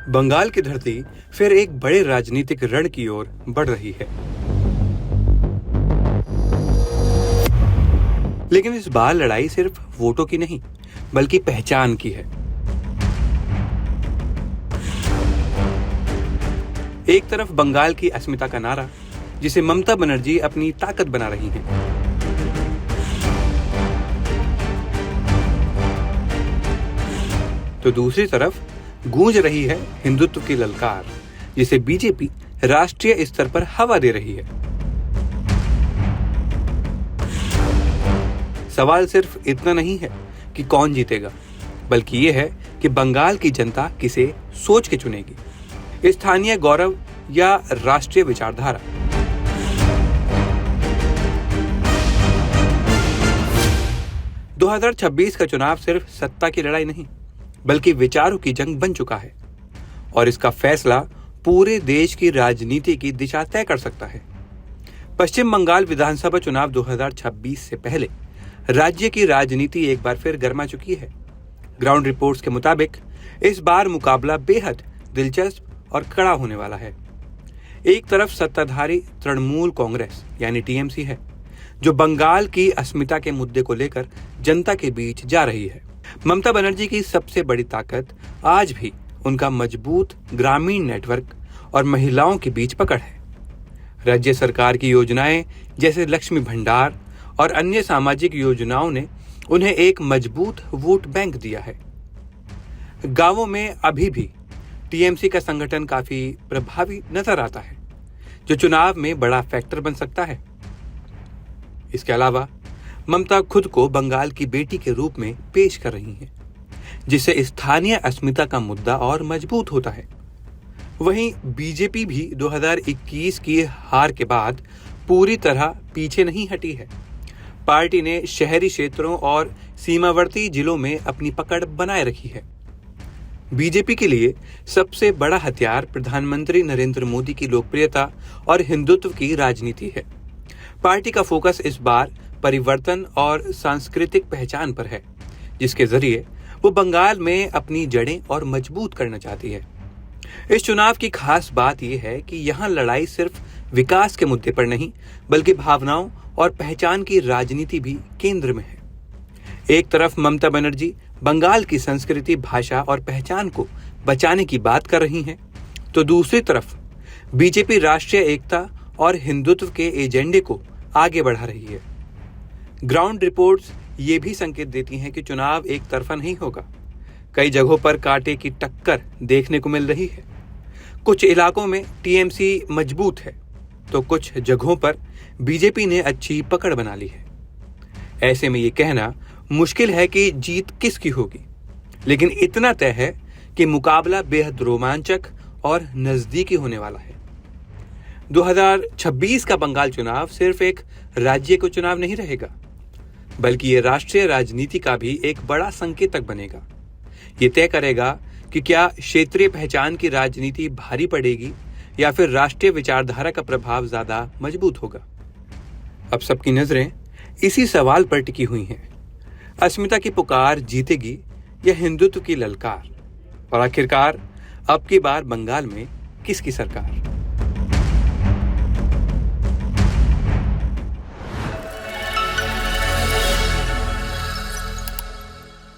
बंगाल की धरती फिर एक बड़े राजनीतिक रण की ओर बढ़ रही है। लेकिन इस बार लड़ाई सिर्फ वोटों की नहीं, बल्कि पहचान की है। एक तरफ बंगाल की अस्मिता का नारा, जिसे ममता बनर्जी अपनी ताकत बना रही हैं। तो दूसरी तरफ गूंज रही है हिंदुत्व की ललकार, जिसे बीजेपी राष्ट्रीय स्तर पर हवा दे रही है। सवाल सिर्फ इतना नहीं है कि कौन जीतेगा, बल्कि यह है कि बंगाल की जनता किसे सोच के चुनेगी, स्थानीय गौरव या राष्ट्रीय विचारधारा। – 2026 का चुनाव सिर्फ सत्ता की लड़ाई नहीं, बल्कि विचारों की जंग बन चुका है, और इसका फैसला पूरे देश की राजनीति की दिशा तय कर सकता है। पश्चिम बंगाल विधानसभा चुनाव 2026 से पहले राज्य की राजनीति एक बार फिर गर्मा चुकी है। ग्राउंड रिपोर्ट्स के मुताबिक इस बार मुकाबला बेहद दिलचस्प और कड़ा होने वाला है। एक तरफ सत्ताधारी तृणमूल कांग्रेस यानी टीएमसी है, जो बंगाल की अस्मिता के मुद्दे को लेकर जनता के बीच जा रही है। ममता बनर्जी की सबसे बड़ी ताकत आज भी उनका मजबूत ग्रामीण नेटवर्क और महिलाओं के बीच पकड़ है। राज्य सरकार की योजनाएं जैसे लक्ष्मी भंडार और अन्य सामाजिक योजनाओं ने उन्हें एक मजबूत वोट बैंक दिया है। गांवों में अभी भी टीएमसी का संगठन काफी प्रभावी नजर आता है, जो चुनाव में बड़ा फैक्टर बन सकता है। इसके अलावा ममता खुद को बंगाल की बेटी के रूप में पेश कर रही हैं, जिससे स्थानीय अस्मिता का मुद्दा और मजबूत होता है। वहीं बीजेपी भी 2021 की हार के बाद पूरी तरह पीछे नहीं हटी है। पार्टी ने शहरी क्षेत्रों और सीमावर्ती जिलों में अपनी पकड़ बनाए रखी है। बीजेपी के लिए सबसे बड़ा हथियार प्रधानमंत्री नरेंद्र मोदी की लोकप्रियता और हिंदुत्व की राजनीति है। पार्टी का फोकस इस बार परिवर्तन और सांस्कृतिक पहचान पर है, जिसके जरिए वो बंगाल में अपनी जड़ें और मजबूत करना चाहती है। इस चुनाव की खास बात यह है कि यहाँ लड़ाई सिर्फ विकास के मुद्दे पर नहीं, बल्कि भावनाओं और पहचान की राजनीति भी केंद्र में है। एक तरफ ममता बनर्जी बंगाल की संस्कृति, भाषा और पहचान को बचाने की बात कर रही हैं, तो दूसरी तरफ बीजेपी राष्ट्रीय एकता और हिंदुत्व के एजेंडे को आगे बढ़ा रही है। ग्राउंड रिपोर्ट्स ये भी संकेत देती हैं कि चुनाव एक तरफा नहीं होगा। कई जगहों पर कांटे की टक्कर देखने को मिल रही है। कुछ इलाकों में टीएमसी मजबूत है, तो कुछ जगहों पर बीजेपी ने अच्छी पकड़ बना ली है। ऐसे में ये कहना मुश्किल है कि जीत किसकी होगी, लेकिन इतना तय है कि मुकाबला बेहद रोमांचक और नजदीकी होने वाला है। 2026 का बंगाल चुनाव सिर्फ एक राज्य का चुनाव नहीं रहेगा, बल्कि ये राष्ट्रीय राजनीति का भी एक बड़ा संकेतक बनेगा। ये तय करेगा कि क्या क्षेत्रीय पहचान की राजनीति भारी पड़ेगी या फिर राष्ट्रीय विचारधारा का प्रभाव ज्यादा मजबूत होगा। अब सबकी नजरें इसी सवाल पर टिकी हुई हैं। अस्मिता की पुकार जीतेगी या हिंदुत्व की ललकार? और आखिरकार अब की बार बंगाल में किसकी सरकार?